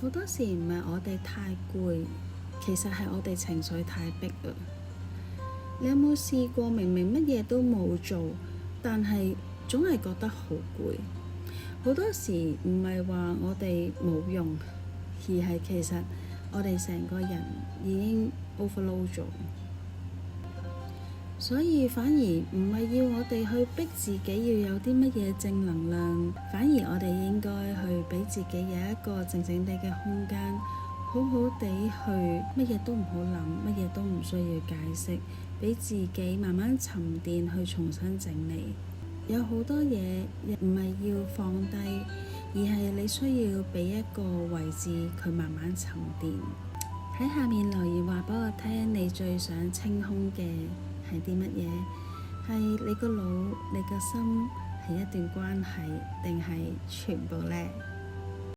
好多時唔係我哋太攰，其實係我哋情緒太逼啊！你有冇試過明明乜嘢都冇做，但係總係覺得好攰？好多時唔係話我哋冇用，而係其實我哋成個人已經 overload 咗。所以反而唔係要我哋去逼自己要有啲乜嘢正能量，反而我哋應該去俾自己有一個靜靜地嘅空間，好好地去乜嘢都唔好諗，乜嘢都唔需要解釋，俾自己慢慢沉澱去重新整理。有好多嘢唔係要放低，而係你需要俾一個位置佢慢慢沉澱。喺下面留言話俾我聽，你最想清空嘅係啲乜嘢？係你個腦、你個心，係一段關係，定係全部呢？